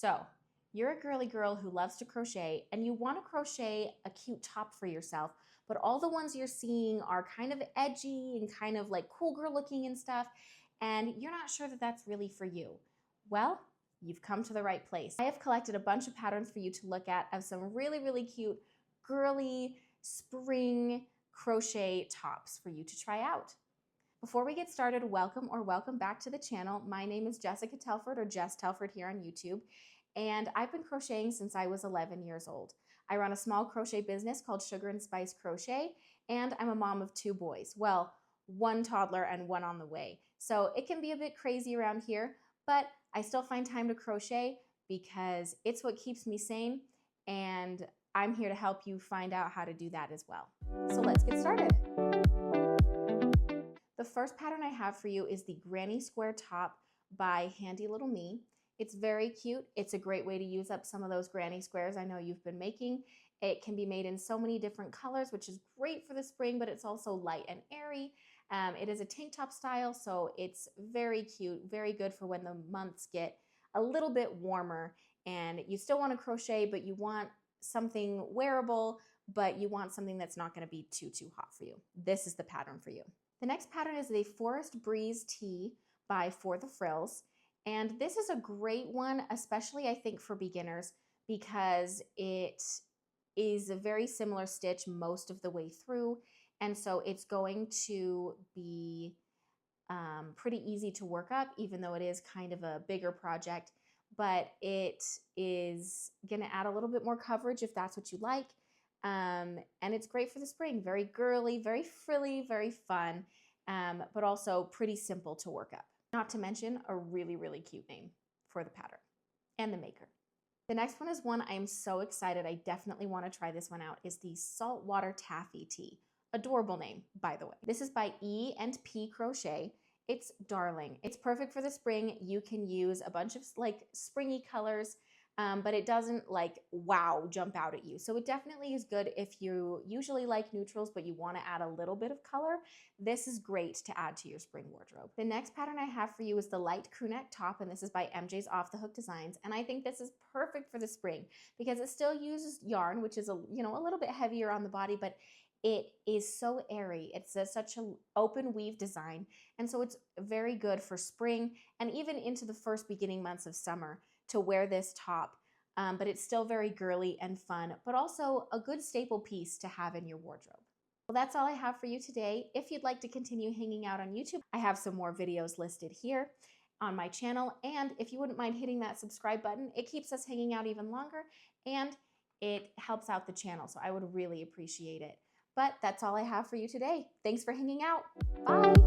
So you're a girly girl who loves to crochet and you want to crochet a cute top for yourself, but all the ones you're seeing are kind of edgy and kind of like cool girl looking and stuff, and you're not sure that that's really for you. Well, you've come to the right place. I have collected a bunch of patterns for you to look at of some really, really cute girly spring crochet tops for you to try out. Before we get started, welcome back to the channel. My name is Jessica Telford, or Jess Telford here on YouTube, and I've been crocheting since I was 11 years old. I run a small crochet business called Sugar and Spice Crochet, and I'm a mom of 2 boys. Well, 1 toddler and 1 on the way. So it can be a bit crazy around here, but I still find time to crochet because it's what keeps me sane, and I'm here to help you find out how to do that as well. So let's get started. The first pattern I have for you is the Granny Square Top by Handy Little Me. It's very cute. It's a great way to use up some of those granny squares I know you've been making. It can be made in so many different colors, which is great for the spring, but it's also light and airy. It is a tank top style, so it's very cute, very good for when the months get a little bit warmer and you still want to crochet, but you want something wearable, but you want something that's not going to be too hot for you. This is the pattern for you. The next pattern is the Forest Breeze Tee by For the Frills. And this is a great one, especially I think for beginners, because it is a very similar stitch most of the way through. And so it's going to be pretty easy to work up, even though it is kind of a bigger project. But it is going to add a little bit more coverage if that's what you like. And it's great for the spring. Very girly, very frilly, very fun, but also pretty simple to work up. Not to mention a really, really cute name for the pattern and the maker. The next one is one I am so excited. I definitely want to try this one out. Is the Saltwater Taffy Tee. Adorable name, by the way. This is by E&P Crochet. It's darling. It's perfect for the spring. You can use a bunch of like springy colors, but it doesn't like wow jump out at you. So it definitely is good if you usually like neutrals but you want to add a little bit of color. This is great to add to your spring wardrobe. The next pattern I have for you is the light crewneck top, and this is by MJ's Off the Hook Designs. And I think this is perfect for the spring because it still uses yarn, which is a little bit heavier on the body, but it is so airy. It's such an open weave design, and so it's very good for spring and even into the first beginning months of summer to wear this top, but it's still very girly and fun, but also a good staple piece to have in your wardrobe. Well, that's all I have for you today. If you'd like to continue hanging out on YouTube, I have some more videos listed here on my channel, and if you wouldn't mind hitting that subscribe button, it keeps us hanging out even longer, and it helps out the channel, so I would really appreciate it. But that's all I have for you today. Thanks for hanging out. Bye!